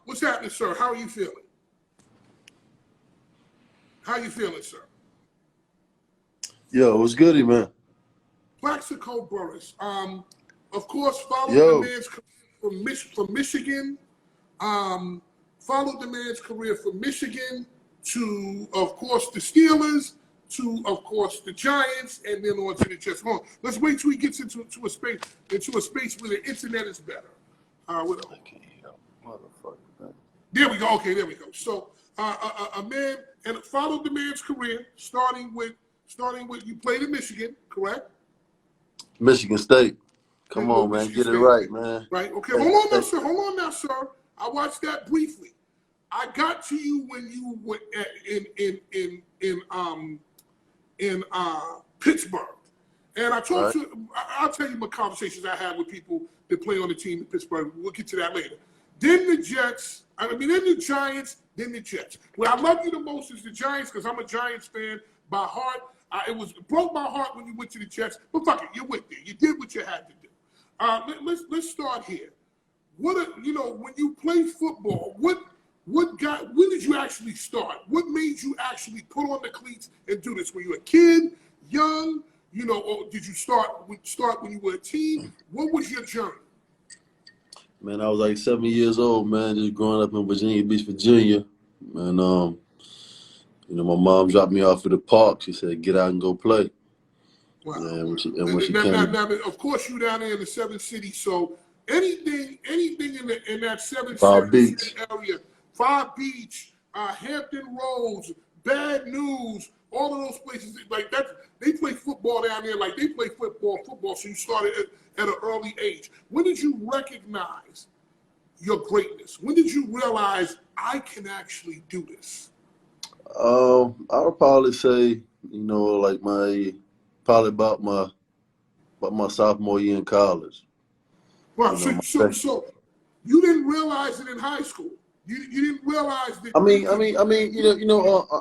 What's happening, sir? How are you feeling? How you feeling, sir? Yo, what's goody, man? Plaxico Burress. Of course, followed Yo. the man's career from Michigan. Followed the man's career from Michigan to, of course, the Steelers, to, of course, the Giants, and then on to the Jets. Hold on. Let's wait till he gets into a space where the internet is better. Motherfucker. There we go. Okay, there we go. So a man, and followed the man's career, starting with you played in Michigan, correct? Michigan State. Come on, man. Michigan Get State. it right, man. Right. Okay. Hold on now, sir. I watched that briefly. I got to you when you were in Pittsburgh, and I talked to. I'll tell you my conversations I had with people that play on the team in Pittsburgh. We'll get to that later. Then the Jets. Then the Giants. Then the Jets. Where I love you the most is the Giants because I'm a Giants fan by heart. It broke my heart when you went to the Jets, but fuck it, you went there. You did what you had to do. Let's start here. When you play football, when did you actually start? What made you actually put on the cleats and do this? Were you a kid, young, or did you start when you were a teen? What was your journey? Man, I was like 7 years old, man, just growing up in Virginia Beach, Virginia. And, my mom dropped me off at the park. She said, get out and go play. Wow. And when she came... Now, of course, you down there in the 7 cities, so anything in that 7 city area, 5 Beach, Hampton Roads, Bad News, all of those places like that, they play football down there like they play football. So you started at an early age. When did you recognize your greatness? When did you realize I can actually do this? I would probably say, probably about my sophomore year in college. Well, so you didn't realize it in high school. You didn't realize that.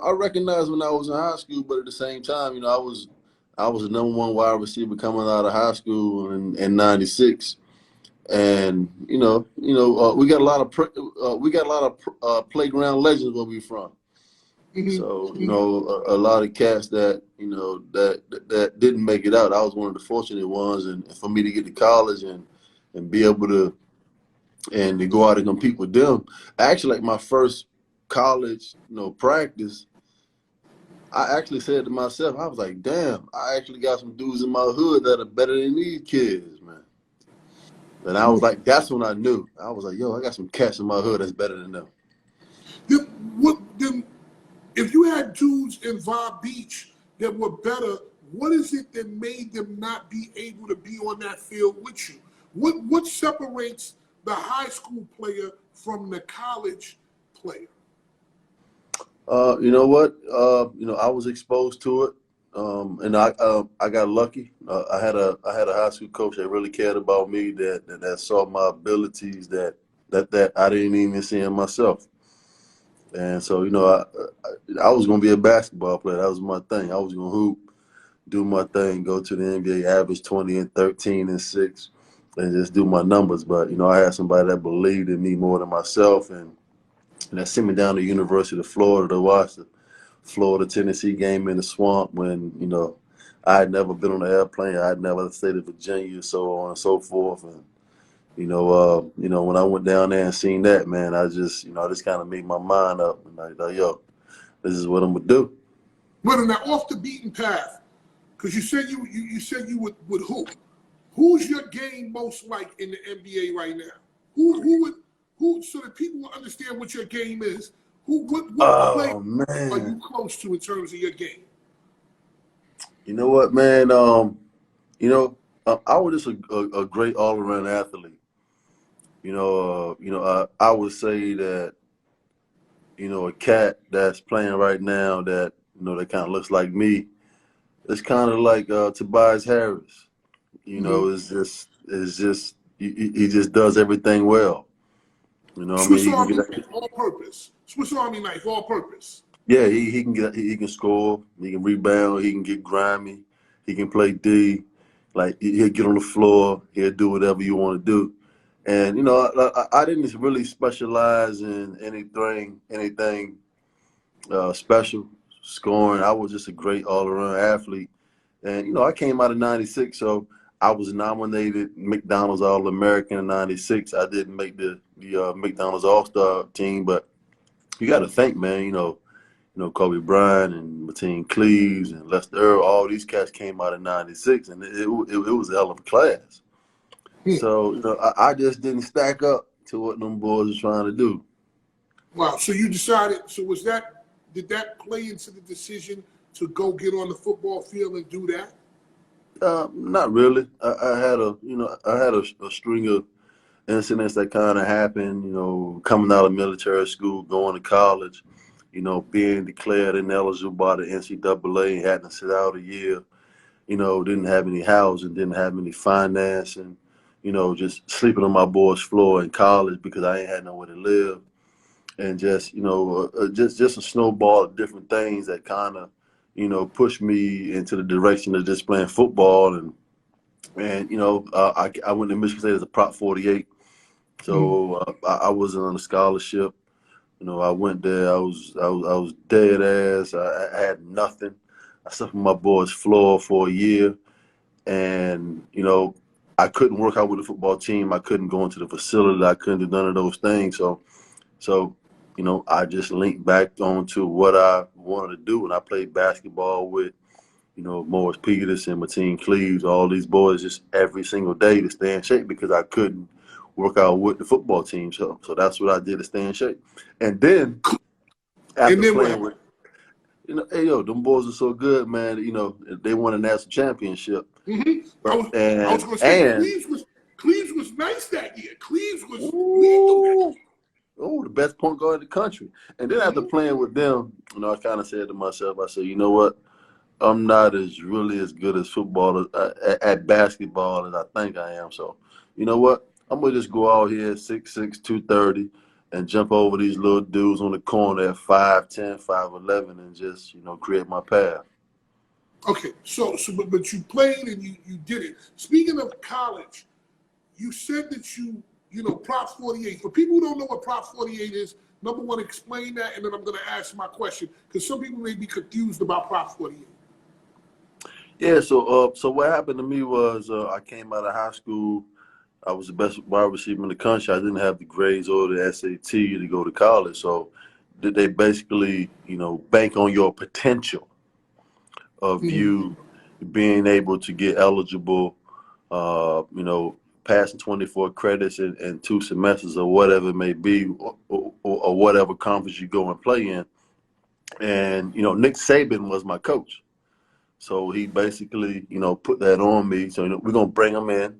I recognized when I was in high school, but at the same time, I was the number one wide receiver coming out of high school in '96, and we got a lot of playground legends where we from. Mm-hmm. So a lot of cats that that didn't make it out. I was one of the fortunate ones, and for me to get to college and be able to go out and compete with them. Actually, like my first college practice, I actually said to myself, I was like, damn, I actually got some dudes in my hood that are better than these kids, man. And I was like, that's when I knew. I was like, yo, I got some cats in my hood that's better than them. If you had dudes in Vibe Beach that were better, what is it that made them not be able to be on that field with you? What separates the high school player from the college player? You know what? I was exposed to it, and I got lucky. I had a high school coach that really cared about me, that saw my abilities that I didn't even see in myself. And so, I was going to be a basketball player. That was my thing. I was going to hoop, do my thing, go to the NBA, average 20 and 13 and 6, and just do my numbers. But, I had somebody that believed in me more than myself, and that sent me down to the University of Florida to watch the Florida-Tennessee game in the swamp when, I had never been on an airplane. I had never stayed in Virginia, so on and so forth. And, when I went down there and seen that, man, I just kind of made my mind up. And I thought, yo, this is what I'm going to do. But now off the beaten path, because you said you said you would hoop. Who's your game most like in the NBA right now? Who so that people will understand what your game is? What play are you close to in terms of your game? You know what, man? I was just a great all-around athlete. I would say that, a cat that's playing right now that, that kind of looks like me, it's kind of like Tobias Harris. It's just he just does everything well. Swiss Army knife, all purpose. Swiss Army knife, all purpose. Yeah, he can score, he can rebound, he can get grimy, he can play D. Like he'll get on the floor, he'll do whatever you want to do. And you know, I didn't really specialize in anything special scoring. I was just a great all-around athlete. And you know, I came out of '96, so I was nominated McDonald's All-American in '96. I didn't make the McDonald's All-Star team, but you got to think, man. Kobe Bryant and Mateen Cleaves and Lester Earl, all these cats came out in '96, and it was a hell of a class. So you know, I just didn't stack up to what them boys was trying to do. Wow. So you decided. So did that play into the decision to go get on the football field and do that? Not really. I had a string of incidents that kind of happened. You know, coming out of military school, going to college. You know, being declared ineligible by the NCAA, had to sit out a year. You know, didn't have any housing, didn't have any financing. You know, just sleeping on my boy's floor in college because I ain't had nowhere to live. And just just a snowball of different things that kind of pushed me into the direction of just playing football. And I went to Michigan State as a Prop 48, so I wasn't on a scholarship. You know, I went there. I was dead ass. I had nothing. I slept on my boy's floor for a year, and I couldn't work out with the football team. I couldn't go into the facility. I couldn't do none of those things. So, I just linked back onto what I wanted to do. And I played basketball with, Morris Peterson, Mateen Cleaves, all these boys just every single day to stay in shape because I couldn't work out with the football team. So that's what I did to stay in shape. And then after playing with, hey, them boys are so good, man. They won a national championship. Mm-hmm. I was going to say, Cleaves was nice that year. Cleaves was lethal. Oh, the best point guard in the country. And then after playing with them, I kind of said to myself, I said, you know what? I'm not really as good as football at basketball as I think I am. So, you know what? I'm going to just go out here 6'6", 230 and jump over these little dudes on the corner at 5'10", 5'11", and just, create my path. Okay, but you played and you did it. Speaking of college, you said that Prop 48. For people who don't know what Prop 48 is, number one, explain that, and then I'm going to ask my question because some people may be confused about Prop 48. Yeah, so what happened to me was I came out of high school. I was the best wide receiver in the country. I didn't have the grades or the SAT to go to college. So they basically, bank on your potential of you being able to get eligible, passing 24 credits in 2 semesters or whatever it may be, or whatever conference you go and play in. And, Nick Saban was my coach. So he basically, put that on me. So, we're going to bring him in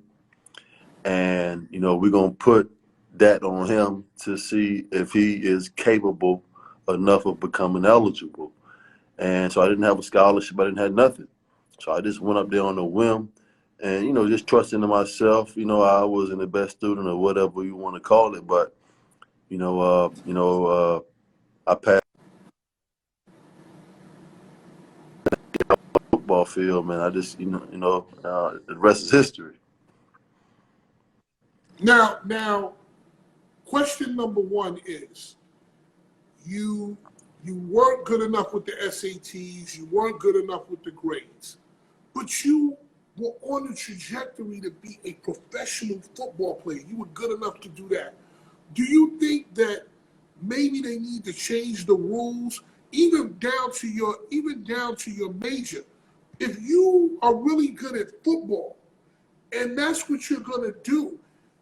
and, we're going to put that on him to see if he is capable enough of becoming eligible. And so I didn't have a scholarship. I didn't have nothing. So I just went up there on a whim and, just trusting in myself. I wasn't the best student or whatever you want to call it. But, I passed the football field, man. I just, the rest is history. Now, question number one is, you weren't good enough with the SATs, you weren't good enough with the grades, but you were on a trajectory to be a professional football player. You were good enough to do that. Do you think that maybe they need to change the rules, even down to your major? If you are really good at football, and that's what you're going to do,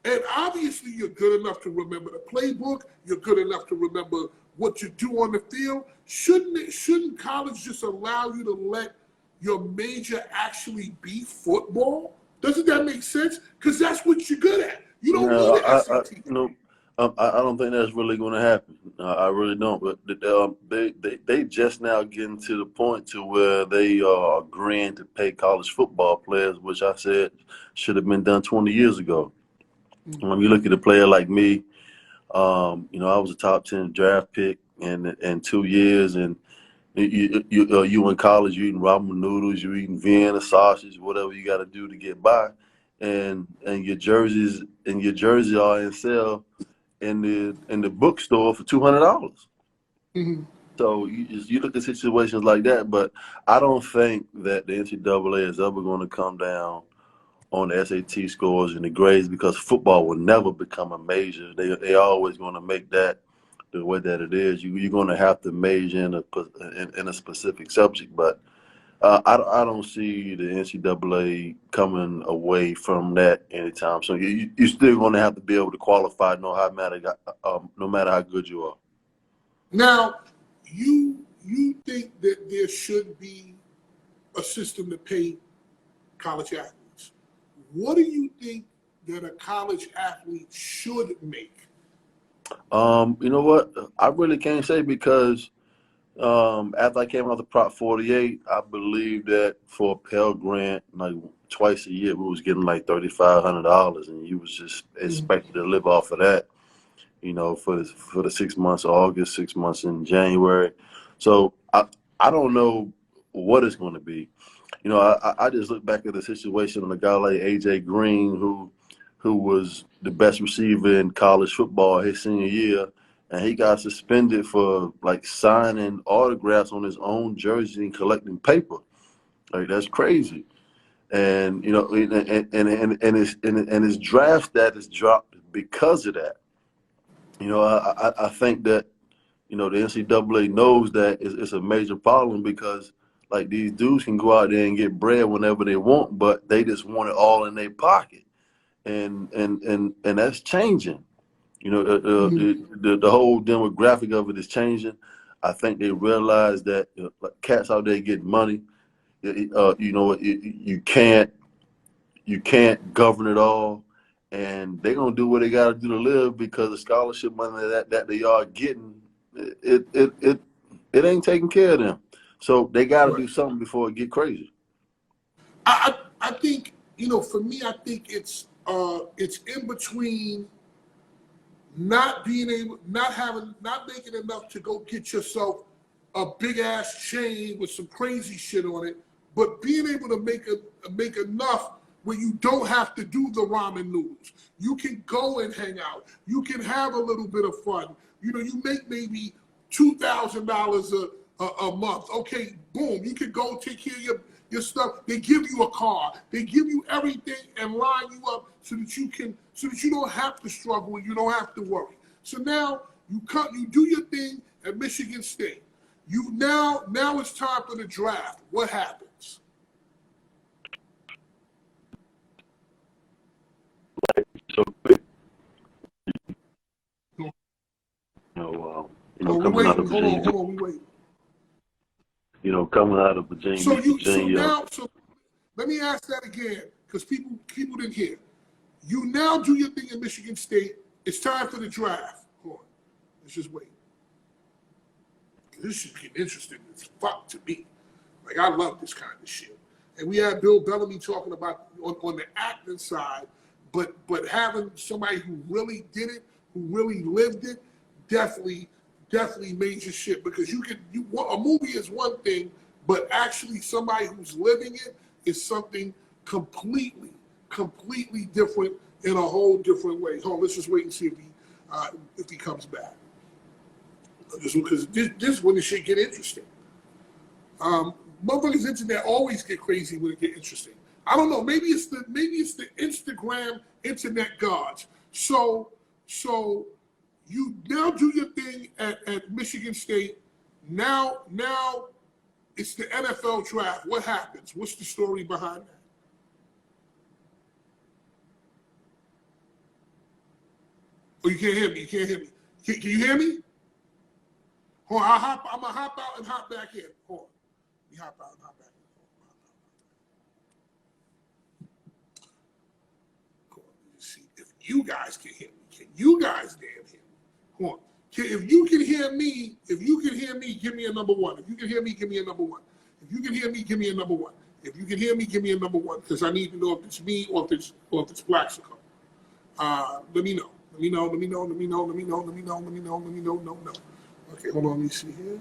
and obviously you're good enough to remember the playbook, you're good enough to remember what you do on the field, shouldn't college just allow you to let your major actually be football? Doesn't that make sense? Because that's what you're good at. You don't need an SAT. I don't think that's really going to happen. I really don't. But they just now getting to the point to where they are agreeing to pay college football players, which I said should have been done 20 years ago. When you look at a player like me, I was a top 10 draft pick in 2 years, and you in college, you eating ramen noodles, you eating Vienna sausage, whatever you got to do to get by. and your jerseys are in sale in the bookstore for $200. Mm-hmm. So you look at situations like that, but I don't think that the NCAA is ever going to come down on the SAT scores and the grades, because football will never become a major. They always going to make that the way that it is. You're going to have to major in a specific subject, but I don't see the NCAA coming away from that anytime. So you're still going to have to be able to qualify no matter how good you are. Now, you think that there should be a system to pay college athletes. What do you think that a college athlete should make? You know what? I really can't say, because after I came out the Prop 48, I believe that for a Pell Grant, like twice a year, we was getting like $3,500, and you was just expected to live off of that, for the 6 months of August, 6 months in January. So I don't know what it's going to be. I just look back at the situation of a guy like AJ Green, who was the best receiver in college football his senior year, and he got suspended for like signing autographs on his own jersey and collecting paper. Like, that's crazy. And and his draft status dropped because of that. I think that the NCAA knows that it's a major problem, because like these dudes can go out there and get bread whenever they want, but they just want it all in their pocket, and that's changing. The whole demographic of it is changing. I think they realize that like cats out there getting money. You can't govern it all, and they're gonna do what they gotta do to live, because the scholarship money that they are getting, it ain't taking care of them. So they gotta do something before it get crazy. I think, for me, I think it's in between not making enough to go get yourself a big ass chain with some crazy shit on it, but being able to make enough where you don't have to do the ramen noodles. You can go and hang out. You can have a little bit of fun. You make maybe $2,000 a month. Okay, boom. You can go take care of your stuff. They give you a car. They give you everything and line you up so that you don't have to struggle and you don't have to worry. So now you do your thing at Michigan State. Now it's time for the draft. What happens? So quick. Coming out of Virginia. Hold on, we wait. Coming out of Virginia. So let me ask that again, because people didn't hear. You now do your thing in Michigan State. It's time for the draft. Hold on. Let's just wait. This should be interesting as fuck to me. Like, I love this kind of shit. And we had Bill Bellamy talking about on the acting side, but having somebody who really did it, who really lived it, definitely major shit. Because a movie is one thing, but actually somebody who's living it is something completely different in a whole different way. Hold on, let's just wait and see if he comes back. Because this is when the shit get interesting. Motherfuckers' internet always get crazy when it get interesting. I don't know. Maybe it's the Instagram internet gods. So you now do your thing at Michigan State. Now it's the NFL draft. What happens? What's the story behind that? Oh, you can't hear me. Can you hear me? Hold on, I'm gonna hop out and hop back in. Hold on. Let me hop out and hop back in. Hold on. Let me see if you guys can hear me. Can you guys damn hear me? Hold on. If you can hear me, give me a number one. If you can hear me, give me a number one. If you can hear me, give me a number one. If you can hear me, give me a number one, because I need to know if it's me or if it's Plaxico. Let me know. No. Okay, hold on, let me see here.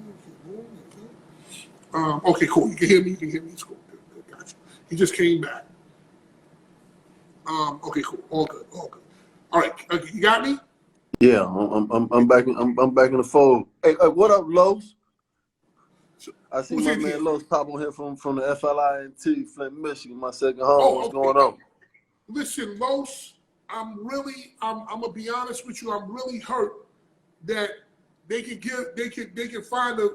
Okay, cool. You can hear me. It's cool. Good, gotcha. He just came back. Okay, cool. All good. All good. All right. You got me? Yeah, I'm back. I'm back in the fold. Hey, what up, Los? I see Who's my in here? man Los pop on here from the FLINT, Flint, Michigan, my second home. Oh, What's okay. going on? Listen, Los, I'm gonna be honest with you. I'm really hurt that they can find a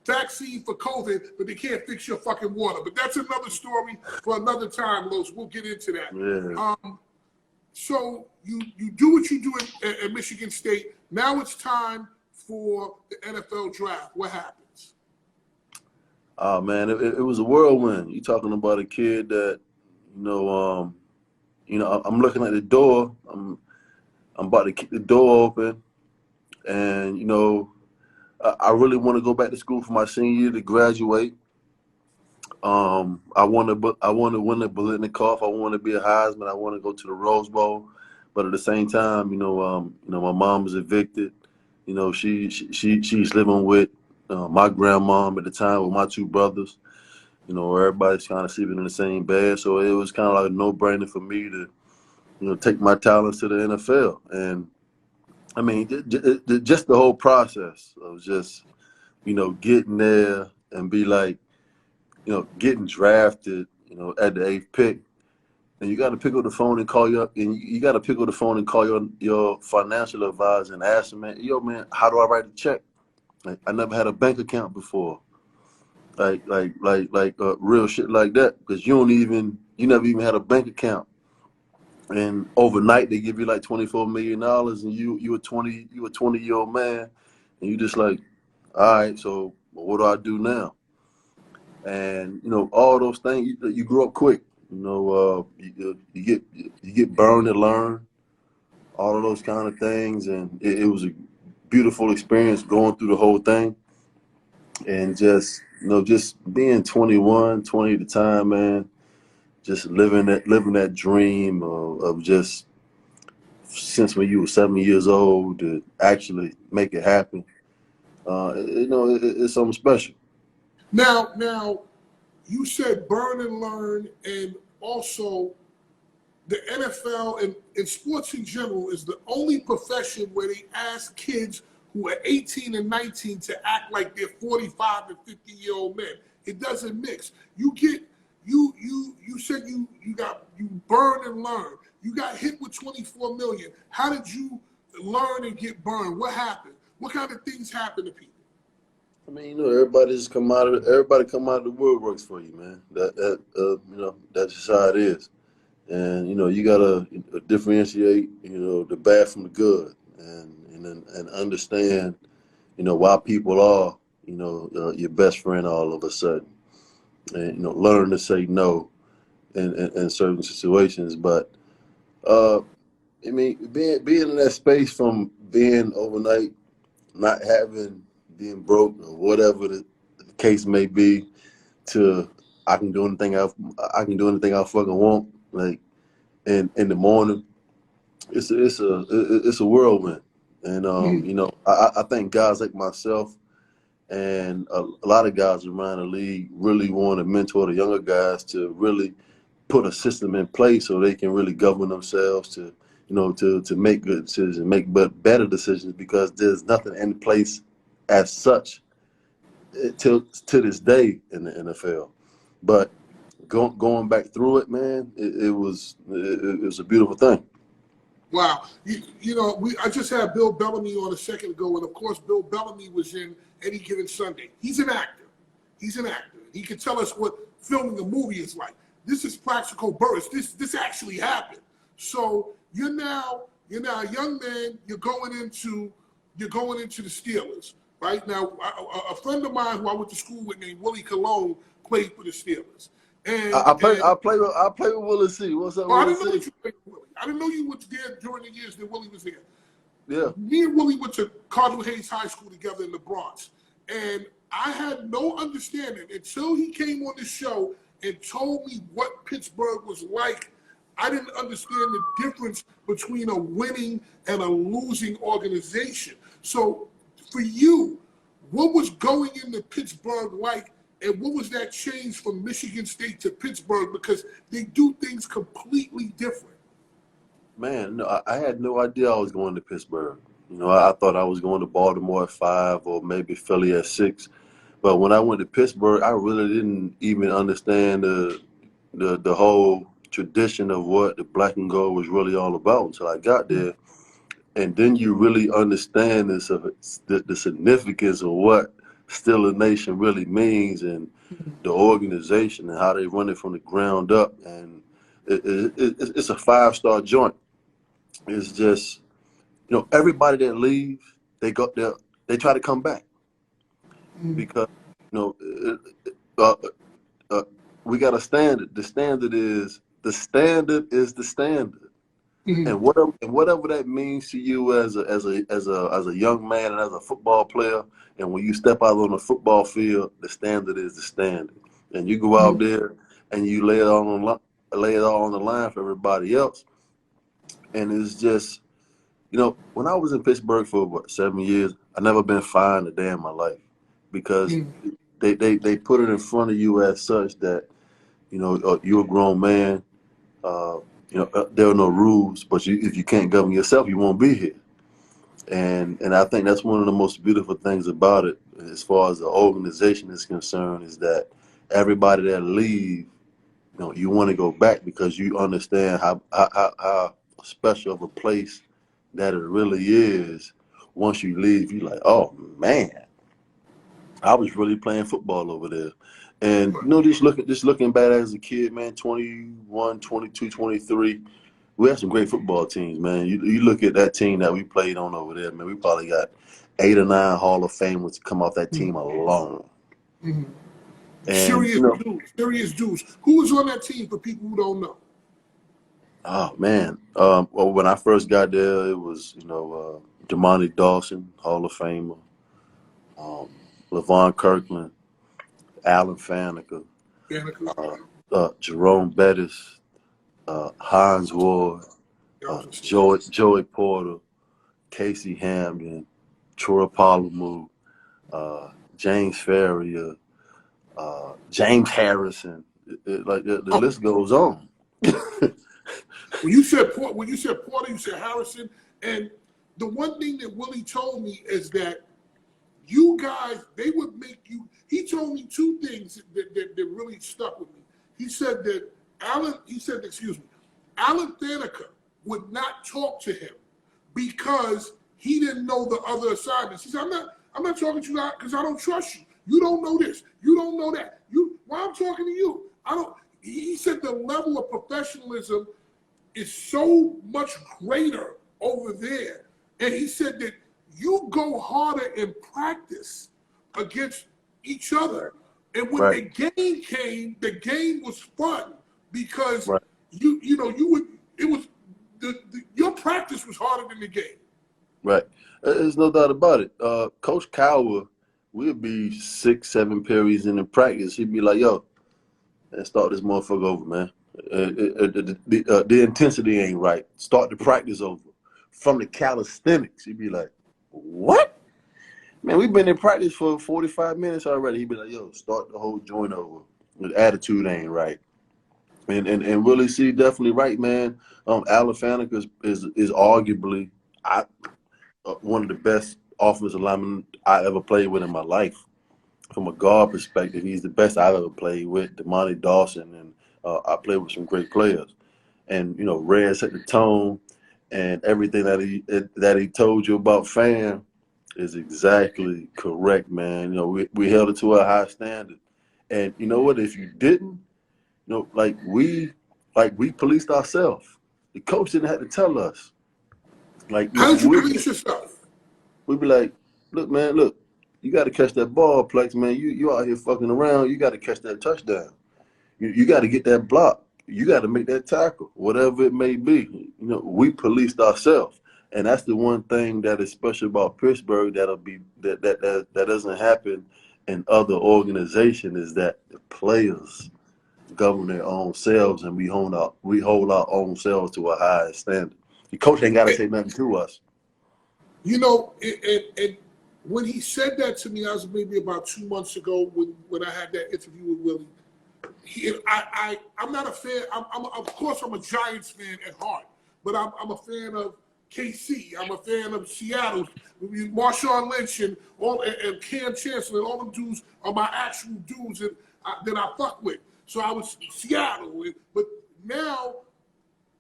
vaccine for COVID, but they can't fix your fucking water. But that's another story for another time, Los. We'll get into that. Yeah. So you do what you do at Michigan State. Now it's time for the NFL draft. What happens? Oh man, it was a whirlwind. You talking about a kid that, I'm looking at the door. I'm about to kick the door open, and I really want to go back to school for my senior year to graduate. I want to win the Biletnikoff. I want to be a Heisman. I want to go to the Rose Bowl, but at the same time, my mom is evicted. She's living with my grandmom at the time with my two brothers. Everybody's kind of sleeping in the same bed, so it was kind of like a no-brainer for me to take my talents to the NFL. And I mean, just the whole process of just getting there and be like, getting drafted, at the 8th pick, and you got to pick up the phone and call your financial advisor and ask them, man, how do I write a check? Like, I never had a bank account before, like real shit like that, because you never even had a bank account, and overnight they give you like $24 million, and you a 20-year-old man, and you just like, all right, so what do I do now? And all those things, you grow up quick. You get burned and learn, all of those kind of things, and it was a beautiful experience going through the whole thing, and just being 21, 20 at the time, man, just living that dream of just since when you were 7 years old to actually make it happen. It's something special. Now, you said burn and learn, and also the NFL and sports in general is the only profession where they ask kids who are 18 and 19 to act like they're 45 and 50-year-old men. It doesn't mix. You said you burn and learn. You got hit with 24 million. How did you learn and get burned? What happened? What kind of things happen to people? I mean, everybody come out of the woodworks for you, man. That's just how it is. And you gotta differentiate, the bad from the good, and understand, why people are, your best friend all of a sudden, and learn to say no in certain situations. But I mean, being in that space from being overnight, not being broke or whatever the case may be, to I can do anything I fucking want, like in the morning. It's a whirlwind, and I think guys like myself and a lot of guys around the league really want to mentor the younger guys to really put a system in place so they can really govern themselves to make good decisions, make better decisions, because there's nothing in place as such to this day in the NFL. But going back through it, man, it was a beautiful thing. Wow. I just had Bill Bellamy on a second ago, and of course, Bill Bellamy was in Any Given Sunday. He's an actor. He can tell us what filming a movie is like. This is Plaxico Burress. This actually happened. So you're now a young man. You're going into the Steelers, right? Now, a friend of mine who I went to school with named Willie Colon played for the Steelers. And I play with Willie C. What's up, Willie C? I didn't know you played with Willie. I didn't know you were there during the years that Willie was there. Yeah. Me and Willie went to Cardinal Hayes High School together in the Bronx. And I had no understanding until he came on the show and told me what Pittsburgh was like. I didn't understand the difference between a winning and a losing organization. So for you, what was going into Pittsburgh like And what was that change from Michigan State to Pittsburgh? Because they do things completely different. Man, no, I had no idea I was going to Pittsburgh. You know, I thought I was going to Baltimore at 5 or maybe Philly at 6. But when I went to Pittsburgh, I really didn't even understand the whole tradition of what the black and gold was really all about until I got there. And then you really understand the significance of what Still a Nation really means, and the organization and how they run it from the ground up. And it's a 5-star joint. It's just, you know, everybody that leaves, they try to come back because, you know, we got a standard. The standard is the standard. And whatever that means to you as a young man and as a football player, and when you step out on the football field, the standard is the standard. And you go out there and you lay it all on the line for everybody else. And it's just, you know, when I was in Pittsburgh for 7 years, I never been fined a day in my life because they put it in front of you as such that, you know, you're a grown man. You know, there are no rules, but if you can't govern yourself, you won't be here. And I think that's one of the most beautiful things about it, as far as the organization is concerned, is that everybody that leaves, you know, you want to go back because you understand how special of a place that it really is. Once you leave, you're like, oh man, I was really playing football over there. And, you know, just looking back as a kid, man, 21, 22, 23, we had some great football teams, man. You look at that team that we played on over there, man, we probably got 8 or 9 Hall of Famers to come off that team alone. And, Serious dudes. Who was on that team for people who don't know? Oh, man. Well, when I first got there, it was, you know, Damani Dawson, Hall of Famer, LaVon Kirkland, Alan Faneca, Jerome Bettis, Hines Ward, Joey Porter, Casey Hamden, Troy Polamalu, James Ferrier, James Harrison. The list goes on. When you said Porter, you said Harrison. And the one thing that Willie told me is that you guys, they would make you. He told me 2 things that really stuck with me. He said that Alan Faneca would not talk to him because he didn't know the other assignments. He said, I'm not talking to you because I don't trust you. You don't know this. You don't know that. Why I'm talking to you? He said the level of professionalism is so much greater over there. And he said that you go harder in practice against each other. And when the game came, the game was fun because your practice was harder than the game. Right. There's no doubt about it. Coach Cowher, we'd be 6, 7 periods in the practice. He'd be like, yo, let's start this motherfucker over, man. The intensity ain't right. Start the practice over. From the calisthenics, he'd be like, what? Man, we've been in practice for 45 minutes already. He'd be like, yo, start the whole joint over. The attitude ain't right. And Willie C definitely right, man. Alan Faneca is arguably one of the best offensive linemen I ever played with in my life. From a guard perspective, he's the best I've ever played with. Damani Dawson, and I played with some great players. And, you know, Red set the tone, and everything that he told you about Fan is exactly correct, man. You know, we held it to a high standard. And you know what? If you didn't, you know, we policed ourselves. The coach didn't have to tell us. Like, how did you police yourself? We'd be like, look, man, you got to catch that ball, Plex, man. You out here fucking around. You got to catch that touchdown. You got to get that block. You got to make that tackle, whatever it may be. You know, we policed ourselves, and that's the one thing that is special about Pittsburgh that doesn't happen in other organizations, is that the players govern their own selves, and we hold our own selves to a higher standard. The coach ain't got to say nothing to us. You know, and when he said that to me, I was maybe about 2 months ago when I had that interview with Willie. I'm not a fan. Of course, I'm a Giants fan at heart, but I'm a fan of KC. I'm a fan of Seattle. Marshawn Lynch and Cam Chancellor and all them dudes are my actual dudes that I fuck with. So I was Seattle, but now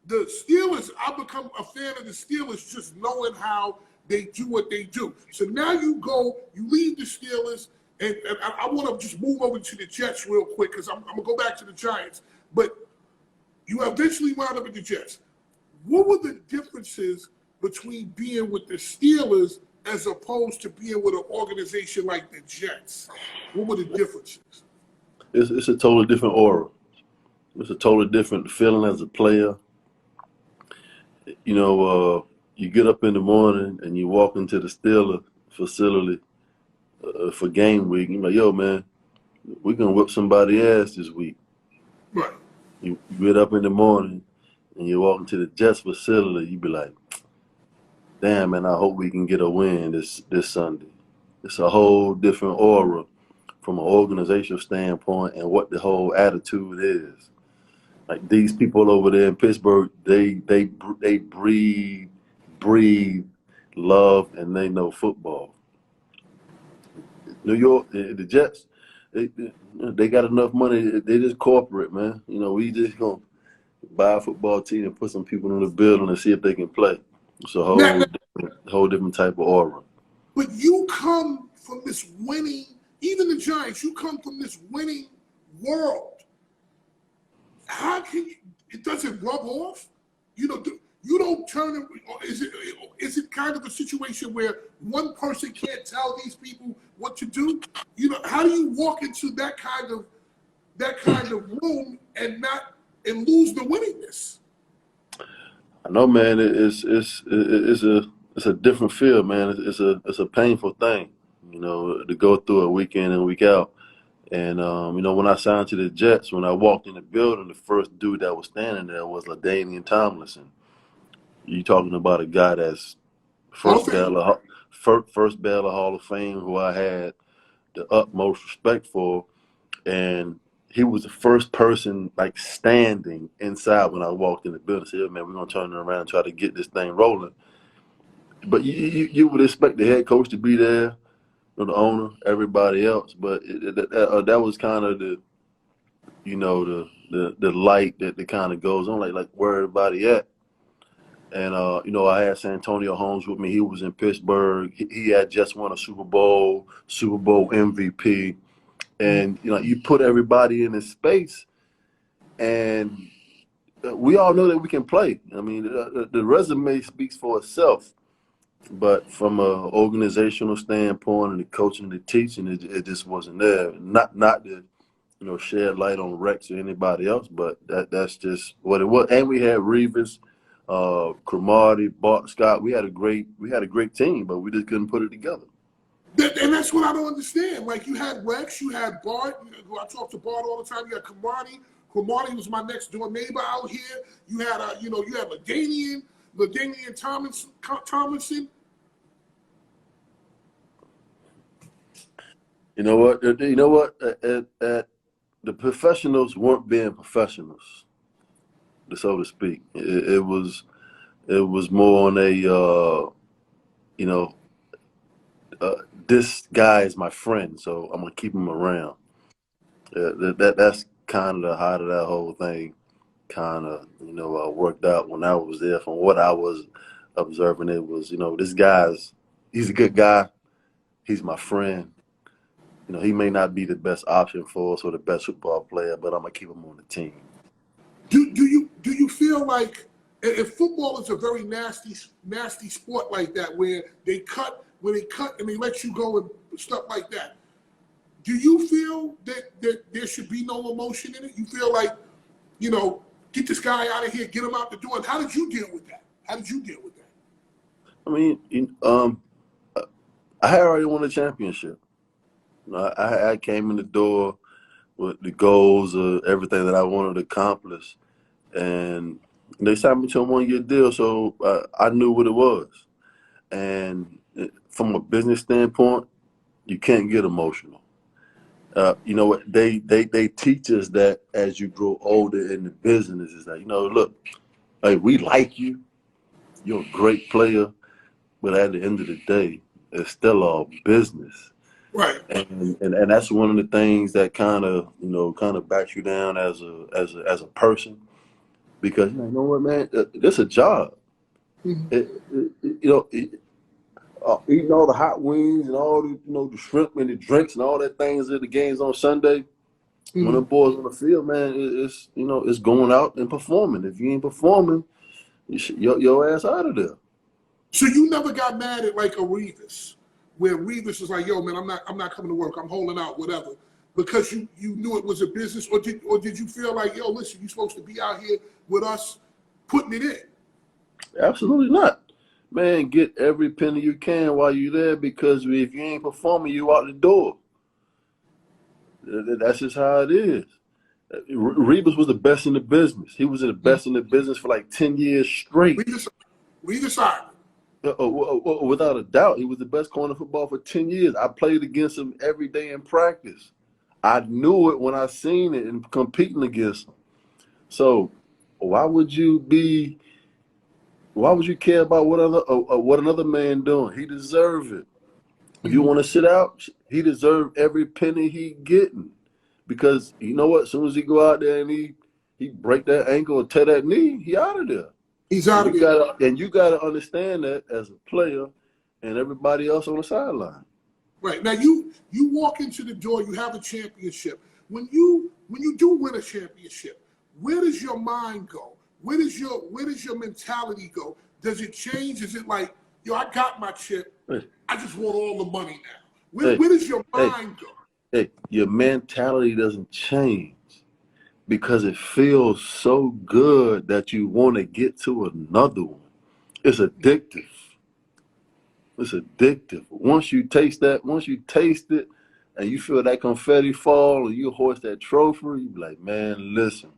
the Steelers, I've become a fan of the Steelers just knowing how they do what they do. So now you leave the Steelers, and I want to just move over to the Jets real quick because I'm going to go back to the Giants. But you eventually wound up at the Jets. What were the differences between being with the Steelers as opposed to being with an organization like the Jets? What were the differences? It's a totally different aura. It's a totally different feeling as a player. You know, you get up in the morning and you walk into the Steeler facility for game week. You're like, yo, man, we're going to whip somebody's ass this week. Right. You get up in the morning and you walk into the Jets facility, you be like, damn, man, I hope we can get a win this Sunday. It's a whole different aura from an organizational standpoint and what the whole attitude is. Like these people over there in Pittsburgh, they breathe love, and they know football. New York, the Jets, they got enough money. They just corporate, man. You know, we just gonna buy a football team and put some people in the building and see if they can play. It's a whole different type of aura. But you come from this winning, even the Giants, you come from this winning world. How can you, it doesn't rub off? You know, you don't turn it, is it kind of a situation where one person can't tell these people what to do? You know, how do you walk into that kind of room and lose the winningness? I know, man. It's a different feel, man. It's a painful thing, you know, to go through it week in and week out. And you know, when I signed to the Jets, when I walked in the building, the first dude that was standing there was LaDainian Tomlinson. You talking about a guy that's first ballot Hall of Fame, who I had the utmost respect for, and he was the first person like standing inside when I walked in the building. I said, man, we're gonna turn it around and try to get this thing rolling. But you would expect the head coach to be there, the owner, everybody else, but that was kind of the, you know, the light that kind of goes on, like where everybody at. And you know, I had Santonio Holmes with me. He was in Pittsburgh. He had just won a Super Bowl MVP, and you know, you put everybody in this space, and we all know that we can play. I mean, the resume speaks for itself. But from an organizational standpoint and the coaching and the teaching, it just wasn't there. Not to, you know, shed light on Rex or anybody else, but that's just what it was. And we had Revis, Cromartie, Bart Scott. We had a great team, but we just couldn't put it together. And that's what I don't understand. Like, you had Rex, you had Bart. I talk to Bart all the time. You had Cromartie. Cromartie was my next door neighbor out here. You had you had LaDainian Tomlinson. You know what? The professionals weren't being professionals, so to speak. It was more on a this guy is my friend, so I'm gonna keep him around. That's kind of the height of that whole thing. Kind of worked out when I was there. From what I was observing, it was he's a good guy. He's my friend. You know, he may not be the best option for us or the best football player, but I'm gonna keep him on the team. Do you feel like if football is a very nasty sport like that, where they cut and they let you go and stuff like that, do you feel that there should be no emotion in it? You feel like, get this guy out of here, get him out the door. How did you deal with that? I mean, I had already won a championship. I came in the door with the goals of everything that I wanted to accomplish, and they signed me to a 1-year deal, so I knew what it was. And from a business standpoint, you can't get emotional. You know what? They teach us that as you grow older in the business is that, you know, look, hey, we like you. You're a great player, but at the end of the day, it's still all business. Right. And that's one of the things that kind of backs you down as a person, because you know what, man, this a job. Mm-hmm. Eating all the hot wings and all the the shrimp and the drinks and all that things at the games on Sunday. When the boys on the field, man, it's going out and performing. If you ain't performing, your ass out of there. So you never got mad at like a Revis, where Revis is like, "Yo, man, I'm not coming to work. I'm holding out, whatever," because you knew it was a business, or did you feel like, "Yo, listen, you're supposed to be out here with us, putting it in"? Absolutely not, man. Get every penny you can while you're there, because if you ain't performing, you out the door. That's just how it is. Revis was the best in the business. He was the best in the business for like 10 years straight. Revis Island. Without a doubt, he was the best corner football for 10 years. I played against him every day in practice. I knew it when I seen it and competing against him. So why would you care about what another man doing? He deserved it. If you want to sit out, he deserved every penny he getting. Because you know what? As soon as he go out there and he break that ankle or tear that knee, he out of there. He's out of there. And you gotta understand that as a player and everybody else on the sideline. Right. Now you walk into the door, you have a championship. When you do win a championship, where does your mind go? Where does your mentality go? Does it change? Is it like, yo, I got my chip, I just want all the money now? Where does your mind go? Hey, your mentality doesn't change because it feels so good that you want to get to another one. It's addictive. It's addictive. Once you taste it and you feel that confetti fall and you hoist that trophy, you be like, man, listen,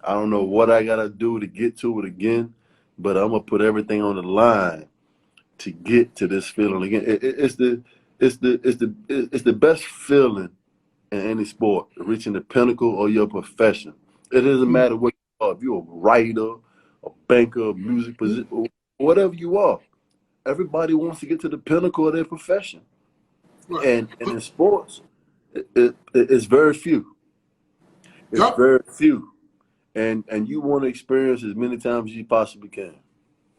I don't know what I gotta do to get to it again, but I'm gonna put everything on the line to get to this feeling again. It's the best feeling in any sport, reaching the pinnacle of your profession. It doesn't matter what you are. If you're a writer, a banker, a music position, whatever you are, everybody wants to get to the pinnacle of their profession. Right. And in sports, it's very few. It's very few. And you want to experience as many times as you possibly can.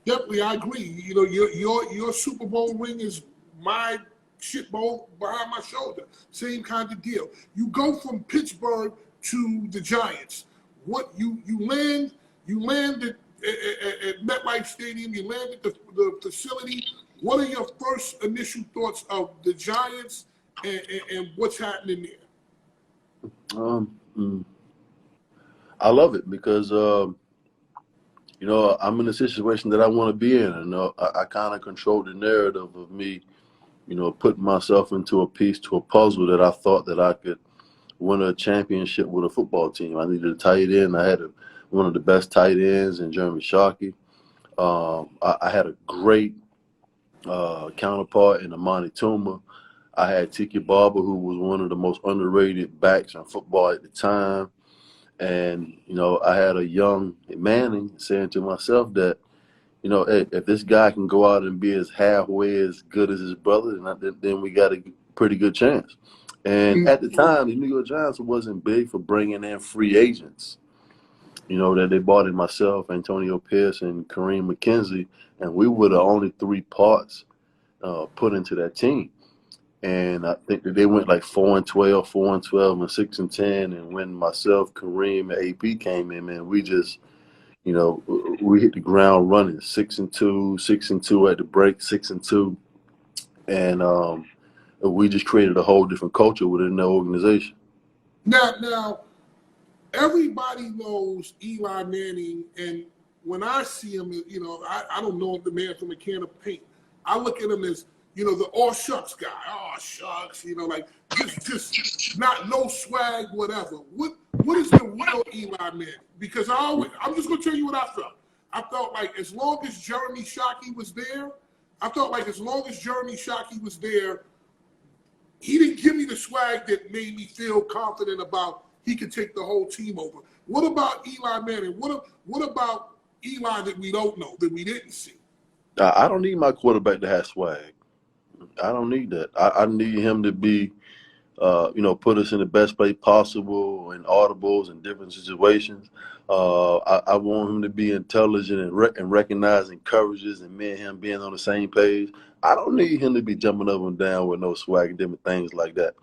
Definitely, I agree. You know, your Super Bowl ring is my shit bowl behind my shoulder. Same kind of deal. You go from Pittsburgh to the Giants. What you land at MetLife Stadium. You land at the facility. What are your first initial thoughts of the Giants and what's happening there? I love it because I'm in a situation that I want to be in, and I kind of control the narrative of me, putting myself into a piece to a puzzle that I thought that I could win a championship with a football team. I needed a tight end. I had one of the best tight ends in Jeremy Shockey. I had a great counterpart in Amani Tuma. I had Tiki Barber, who was one of the most underrated backs in football at the time. And, I had a young Manning saying to myself that, hey, if this guy can go out and be as halfway as good as his brother, then we got a pretty good chance. And at the time, the New York Giants wasn't big for bringing in free agents. That they brought in myself, Antonio Pierce, and Kareem McKenzie, and we were the only three parts put into that team. And I think that they went like 4-12, 4-12, and 6-10. And when myself, Kareem, and AP came in, man, we just, we hit the ground running, 6-2, 6-2 at the break, 6-2, and we just created a whole different culture within the organization. Now, everybody knows Eli Manning, and when I see him, I don't know the man from a can of paint. I look at him as the all shucks guy. Oh shucks, like just not no swag, whatever. What is the real Eli Manning? Because I'm just gonna tell you what I felt. I felt like as long as Jeremy Shockey was there, I felt like as long as Jeremy Shockey was there, he didn't give me the swag that made me feel confident about he could take the whole team over. What about Eli Manning? What about Eli that we don't know, that we didn't see? I don't need my quarterback to have swag. I don't need that. I need him to be, put us in the best place possible in audibles and different situations. I want him to be intelligent and recognizing coverages and me and him being on the same page. I don't need him to be jumping up and down with no swag and different things like that.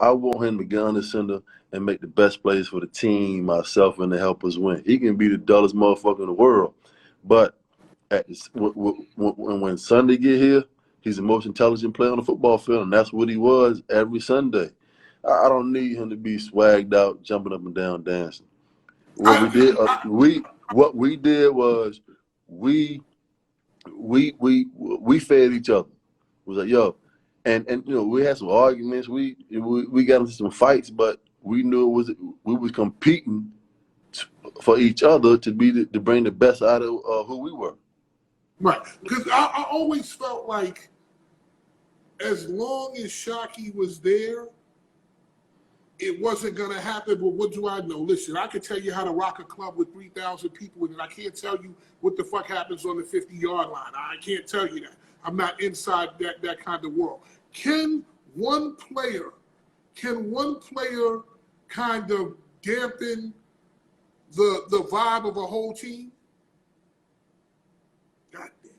I want him to get on the center and make the best plays for the team, myself, and to help us win. He can be the dullest motherfucker in the world, but when Sunday get here, he's the most intelligent player on the football field, and that's what he was every Sunday. I don't need him to be swagged out, jumping up and down, dancing. What we did was we fed each other. It was like, yo, and we had some arguments. We got into some fights, but we knew we was competing for each other to bring the best out of who we were. Right, because I always felt like as long as Shockey was there, it wasn't going to happen. But what do I know? Listen, I can tell you how to rock a club with 3,000 people in it. I can't tell you what the fuck happens on the 50-yard line. I can't tell you that. I'm not inside that kind of world. Can one player kind of dampen the vibe of a whole team? God damn.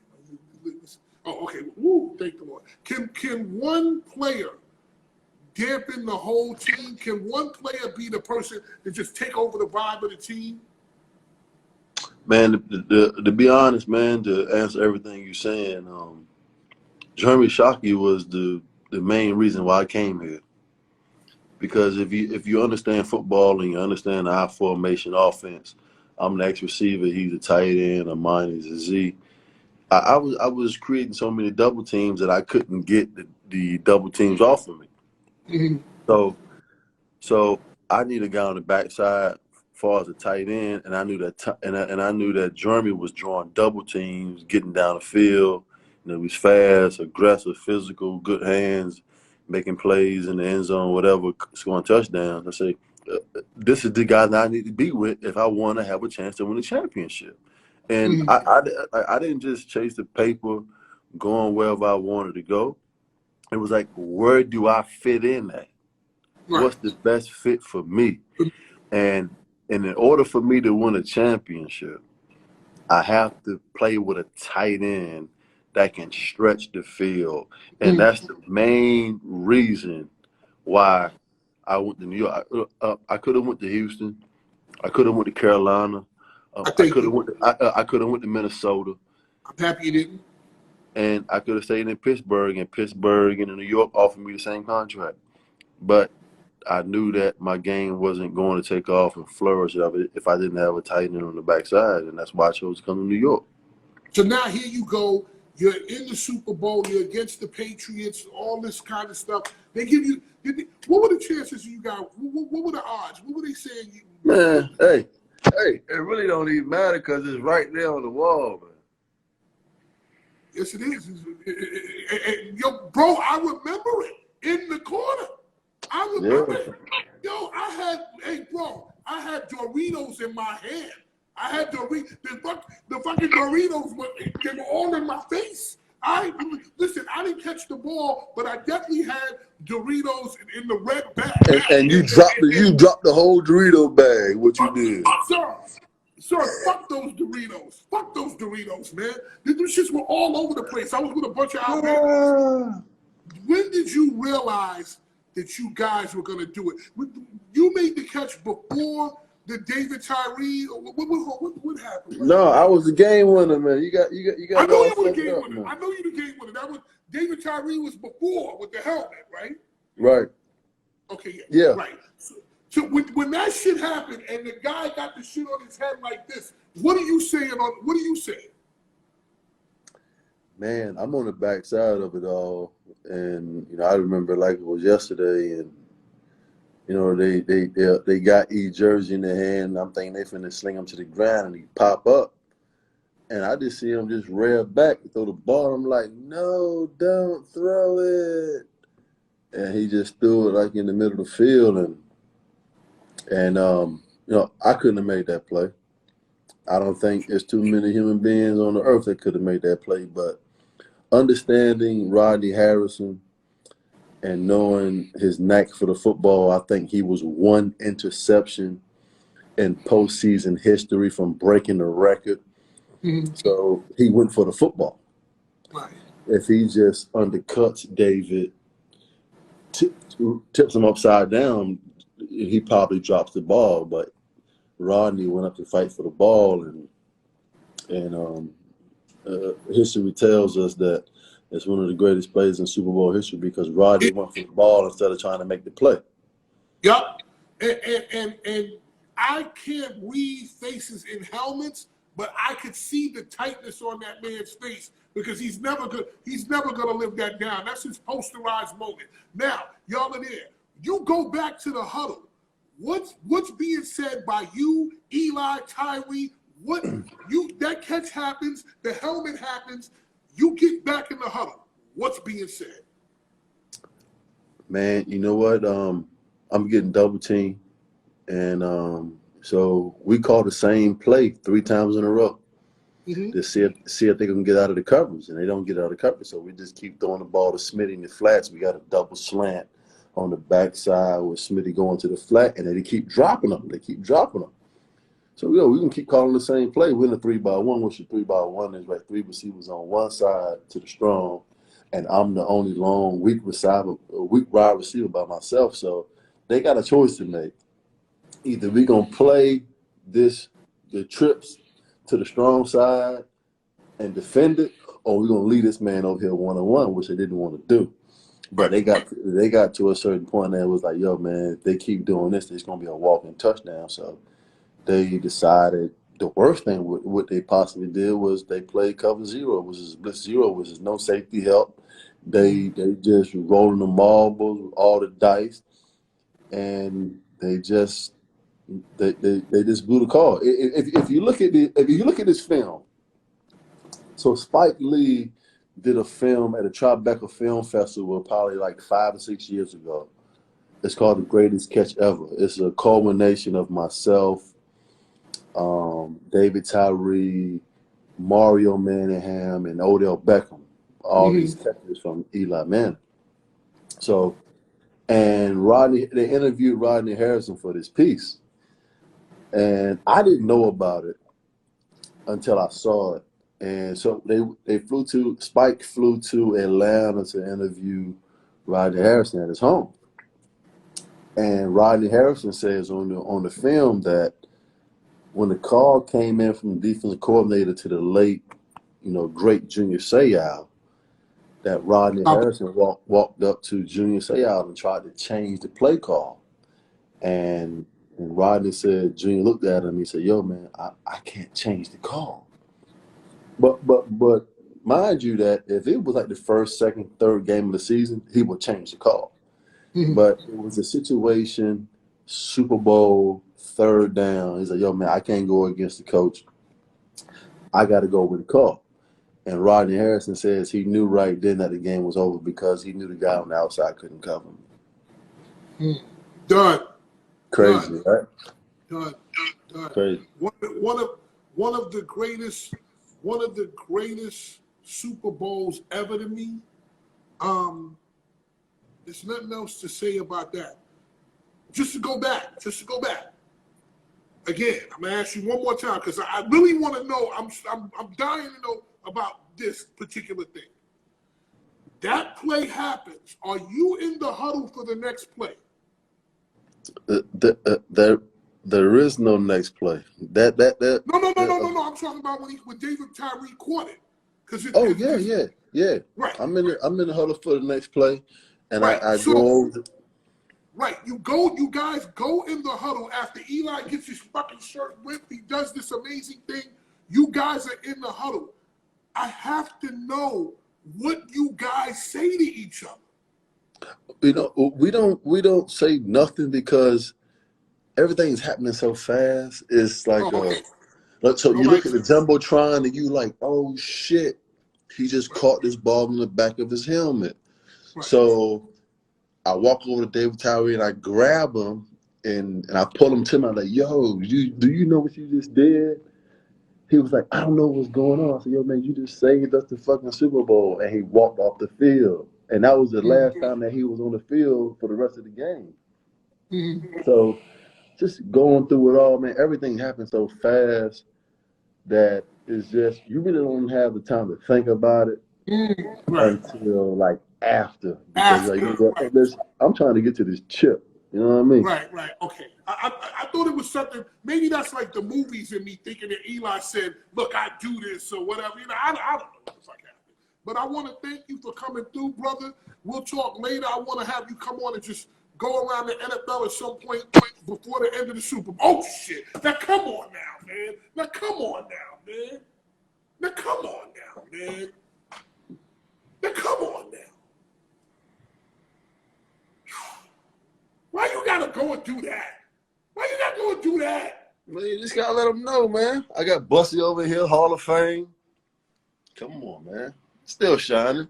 Oh, okay. Woo, thank the Lord. Can one player dampen the whole team? Can one player be the person that just take over the vibe of the team? Man, to be honest, man, to answer everything you're saying, Jeremy Shockey was the main reason why I came here. Because if you understand football and you understand the I formation offense, I'm the X receiver, he's a tight end, and mine is a Z. I was creating so many double teams that I couldn't get the double teams off of me. Mm-hmm. So I need a guy on the backside as far as a tight end, and I knew that I knew that Jeremy was drawing double teams, getting down the field. He was fast, aggressive, physical, good hands, making plays in the end zone, whatever, scoring touchdowns. I say, this is the guy that I need to be with if I want to have a chance to win a championship. And I didn't just chase the paper, going wherever I wanted to go. It was like, where do I fit in at? Right. What's the best fit for me? And in order for me to win a championship, I have to play with a tight end that can stretch the field. And that's the main reason why I went to New York. I could have went to Houston. I could have went to Carolina. I could have went to Minnesota. I'm happy you didn't. And I could have stayed in Pittsburgh, and New York offered me the same contract. But I knew that my game wasn't going to take off and flourish if I didn't have a tight end on the backside, and that's why I chose to come to New York. So now here you go. You're in the Super Bowl. You're against the Patriots. All this kind of stuff. They give you. What were the chances you got? What were the odds? What were they saying? Man, hey, it really don't even matter because it's right there on the wall, man. Yes, it is. Yo, bro, I remember it in the corner. I remember it. Yo, I had Doritos in my hand. I had Doritos. The fucking Doritos they were all in my face. Listen, I didn't catch the ball, but I definitely had Doritos in the red bag. And you dropped the whole Dorito bag. What you did? Sir, fuck those Doritos. Fuck those Doritos, man. These shits were all over the place. I was with a bunch of Alabama. When did you realize that you guys were going to do it? You made the catch before the David Tyree. What happened? Right? No, I was the game winner, man. You got. I know you were the game winner. I know you the game winner. That was David Tyree was before with the helmet, right? Right. Okay. Yeah. Right. So when that shit happened and the guy got the shit on his head like this, what are you saying? What are you saying? Man, I'm on the backside of it all, and I remember like it was yesterday, and they got E jersey in their hand. And I'm thinking they finna sling him to the ground, and he pop up, and I just see him just rear back and throw the ball. I'm like, no, don't throw it. And he just threw it like in the middle of the field, and I couldn't have made that play. I don't think there's too many human beings on the earth that could have made that play. But understanding Rodney Harrison and knowing his knack for the football, I think he was one interception in postseason history from breaking the record. Mm-hmm. So he went for the football. Right. If he just undercuts David, tips him upside down, he probably drops the ball. But Rodney went up to fight for the ball, and history tells us that it's one of the greatest plays in Super Bowl history because Rodney went for the ball instead of trying to make the play. Yep. And I can't read faces in helmets, but I could see the tightness on that man's face because he's never gonna live that down. That's his posterized moment. Now, y'all are there. You go back to the huddle. What's being said by you, Eli, Tyree? That catch happens, the helmet happens, you get back in the huddle. What's being said? Man, you know what? I'm getting double teamed, and so we call the same play 3 times in a row to see if they can get out of the coverage, and they don't get out of the coverage. So we just keep throwing the ball to Smitty in the flats. We got a double slant on the backside with Smitty going to the flat, and then they keep dropping them. So we can keep calling the same play. We're in a 3-by-1, which is 3-by-1 is like 3 receivers on one side to the strong, and I'm the only long weak wide receiver by myself. So they got a choice to make. Either we gonna play the trips to the strong side and defend it, or we're gonna leave this man over here 1-on-1, which they didn't want to do. But they got to a certain point and it was like, yo, man, if they keep doing this, it's gonna be a walking touchdown. So they decided the worst thing what they possibly did was they played cover 0, which is blitz 0, which is no safety help. They just rolling the marbles, all the dice, and they just blew the call. If you look at this film, so Spike Lee did a film at a Tribeca Film Festival probably like 5 or 6 years ago. It's called The Greatest Catch Ever. It's a culmination of myself, David Tyree, Mario Manningham, and Odell Beckham. All these catches from Eli Manning. So, and they interviewed Rodney Harrison for this piece. And I didn't know about it until I saw it. And so Spike flew to Atlanta to interview Rodney Harrison at his home. And Rodney Harrison says on the film that when the call came in from the defensive coordinator to the late, great Junior Seau, that Rodney Harrison walked up to Junior Seau and tried to change the play call. And Rodney said, Junior looked at him, he said, yo, man, I can't change the call. But mind you that if it was like the first, second, third game of the season, he would change the call. But it was a situation, Super Bowl, 3rd down. He's like, yo, man, I can't go against the coach. I got to go with the call. And Rodney Harrison says he knew right then that the game was over because he knew the guy on the outside couldn't cover him. Done. Crazy, right? Done. Crazy. One of the greatest Super Bowls ever to me. There's nothing else to say about that. Just to go back. Again, I'm gonna ask you one more time because I really want to know. I'm dying to know about this particular thing. That play happens. Are you in the huddle for the next play? There is no next play. No. I'm talking about when David Tyree caught it. Yeah. Right. I'm in the huddle for the next play, and right. I go over. Right. You guys go in the huddle after Eli gets his fucking shirt ripped. He does this amazing thing. You guys are in the huddle. I have to know what you guys say to each other. We don't say nothing because everything's happening so fast. It's like So you look at the Jumbotron and you like, oh shit, he just caught this ball in the back of his helmet. Right. So I walk over to David Tyree and I grab him and I pull him to me. I'm like, yo, do you know what you just did? He was like, I don't know what's going on. I said, yo, man, you just saved us the fucking Super Bowl. And he walked off the field. And that was the last time that he was on the field for the rest of the game. Mm-hmm. So just going through it all, man, everything happened so fast that it's just, you really don't have the time to think about it until like after. Because like, you know, I'm trying to get to this chip. You know what I mean? Right. Okay. I thought it was something, maybe that's like the movies in me thinking that Eli said, look, I do this or whatever. You know, I don't know what the fuck happened. But I want to thank you for coming through, brother. We'll talk later. I want to have you come on and just go around the NFL at some point before the end of the Super Bowl. Oh, shit. Now, come on now, man. Now, come on now, man. Now, come on now, man. Now, come on now. Why you gotta go and do that? Why you gotta go and do that? Man, you just gotta let them know, man. I got Bussy over here, Hall of Fame. Come on, man. Still shining.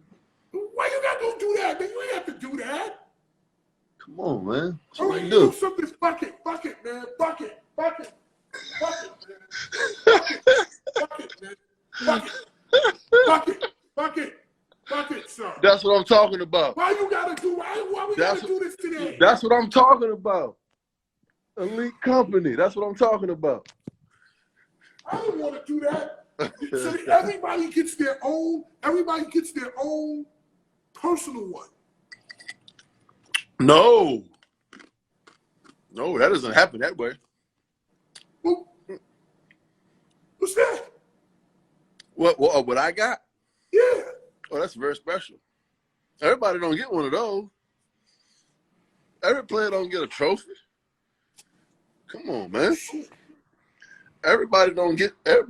Why you gotta go do that, man? You ain't have to do that. Come on, man. All right, you do something. Fuck it, man. Fuck it, man. Fuck it, sir. That's what I'm talking about. Why you gotta do? Why we gotta do this today? That's what I'm talking about. Elite company. That's what I'm talking about. I don't want to do that. So everybody gets their own. Everybody gets their own personal one. No, that doesn't happen that way. Well, what's that? What I got? Yeah. Oh, that's very special. Everybody don't get one of those. Every player don't get a trophy. Come on, man. Everybody don't get a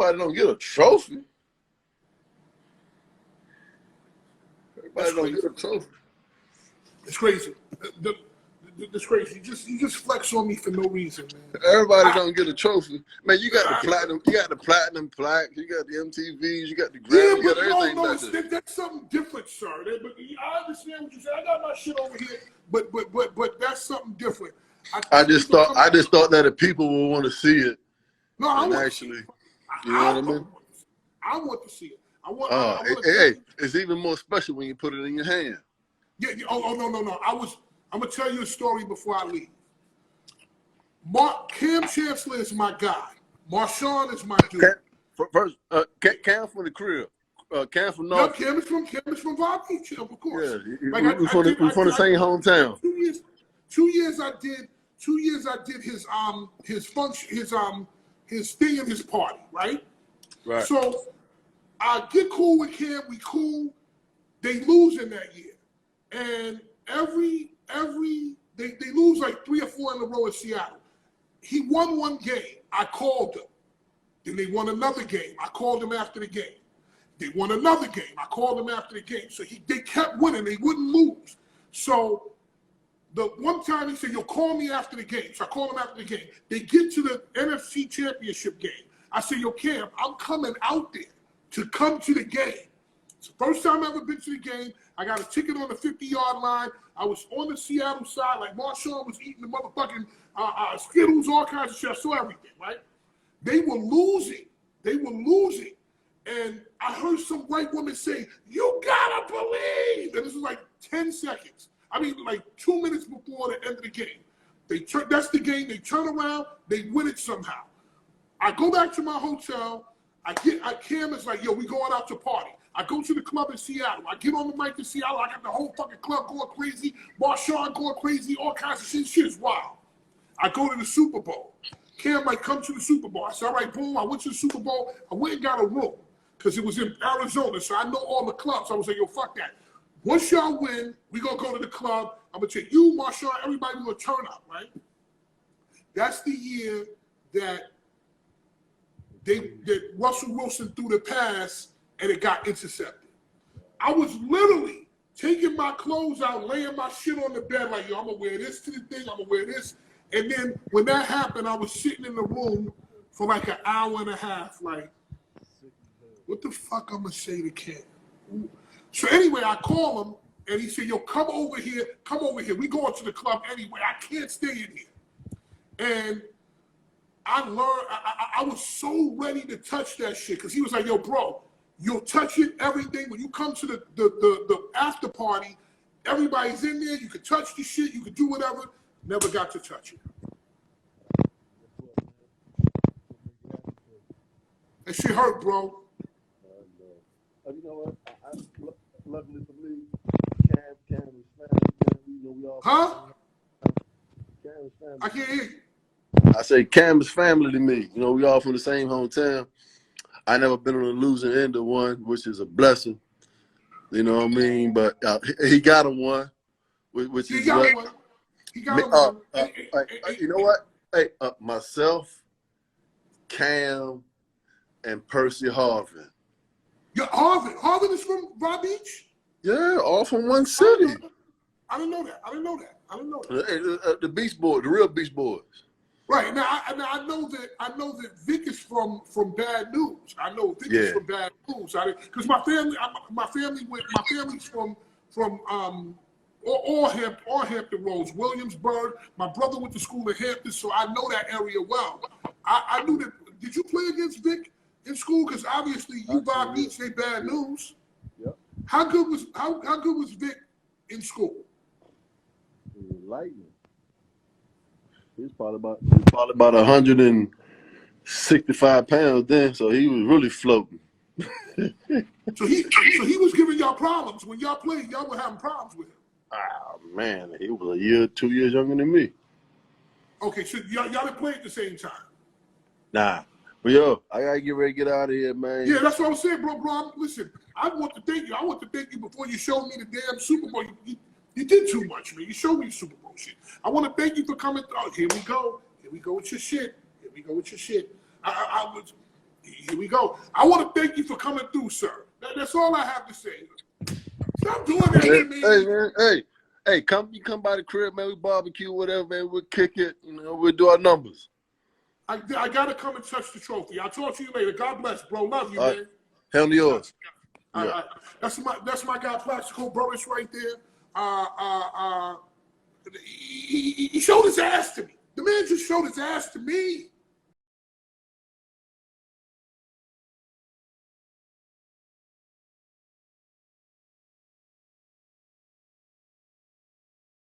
trophy. Everybody don't get a trophy. It's crazy. It's crazy. You just flex on me for no reason, man. Everybody don't get a trophy. Man, you got the platinum, plaque, you got the MTVs, you got the Grammy, you got everything. No, that's something different, sir. I understand what you said. I got my shit over here, but that's something different. I just thought that the people will want to see it. No, I want actually, you know what I mean? I want to see it. Hey, it's even more special when you put it in your hand. Yeah. Oh, no. I'm gonna tell you a story before I leave. Cam Chancellor is my guy. Marshawn is my dude. Cam from the crib. Cam from North. No, Cam is from Palm Beach, of course. Yeah, we're from the same hometown. 2 years I did his function, his thing in his party, right? Right. So I get cool with Cam. We cool. They lose in that year, and they lose like 3 or 4 in a row in Seattle. He won one game. I called him. Then they won another game. I called him after the game. They won another game. I called him after the game. So they kept winning. They wouldn't lose. So the one time he said, yo, call me after the game. So I called him after the game. They get to the NFC Championship game. I said, yo, Cam, I'm coming out there to come to the game. It's the first time I've ever been to the game. I got a ticket on the 50-yard line. I was on the Seattle side, like Marshawn was eating the motherfucking Skittles, all kinds of shit. I saw everything, right? They were losing. And I heard some white woman say, you gotta believe. And this was like 10 seconds. I mean, like 2 minutes before the end of the game. That's the game. They turn around. They win it somehow. I go back to my hotel. Cam is like, yo, we going out to party. I go to the club in Seattle. I get on the mic in Seattle. I got the whole fucking club going crazy. Marshawn going crazy. All kinds of shit. Shit is wild. I go to the Super Bowl. Cam might come to the Super Bowl. I said, all right, boom. I went to the Super Bowl. I went and got a room because it was in Arizona. So I know all the clubs. I was like, yo, fuck that. Once y'all win, we going to go to the club. I'm going to take you, Marshawn, everybody going to turn up, right? That's the year that Russell Wilson threw the pass and it got intercepted. I was literally taking my clothes out, laying my shit on the bed like, yo, I'm going to wear this to the thing, I'm going to wear this. And then when that happened, I was sitting in the room for like an hour and a half. Like, what the fuck I'm gonna say to Ken? So anyway, I call him and he said, yo, come over here. We going to the club anyway. I can't stay in here. And I learned, I was so ready to touch that shit because he was like, yo, bro, you'll touch it, everything. When you come to the after party, everybody's in there. You can touch the shit. You can do whatever. Never got to touch it. That shit hurt, bro. You know what? I luckily for me, Cam is family. You know, we all. Huh? Cam is family. I can't hear you. I say Cam is family to me. You know, we all from the same hometown. I never been on the losing end of one, which is a blessing. You know what I mean? But he got him one, which He is got what. one. He got one. You know what? Hey, myself, Cam, and Percy Harvin. Yeah, Harvin is from Raw Beach? Yeah, all from one city. I didn't know that. The Beach Boys, the real Beach Boys. Right now, I know that Vic is from Bad News. I know Vic is from Bad News. Because my family's from all Hampton Roads, Williamsburg. My brother went to school in Hampton, so I know that area well. I knew that. Did you play against Vic in school? Because obviously you Raw Beach, they Bad News. Yep. How good was Vic in school? Lightning. He was probably about 165 pounds then, so he was really floating. So he was giving y'all problems when y'all played. Y'all were having problems with him. Oh man, he was a year, 2 years younger than me. Okay, so y'all didn't play at the same time. Nah, but yo, I gotta get ready to get out of here, man. Yeah, that's what I'm saying, bro. Listen, I want to thank you. I want to thank you before you showed me the damn Super Bowl. You did too much, man. You showed me the Super Bowl shit. I want to thank you for coming. Oh, here we go. Here we go with your shit. Here we go. I want to thank you for coming through, sir. That's all I have to say. Stop doing that to me. Hey, man. Hey, you come by the crib, man. We barbecue, whatever, man. We'll kick it. You know, we'll do our numbers. I got to come and touch the trophy. I'll talk to you later. God bless, bro. Love you, man. Hell to yours. That's my guy, Plaxico Burress, right there. He showed his ass to me. The man just showed his ass to me.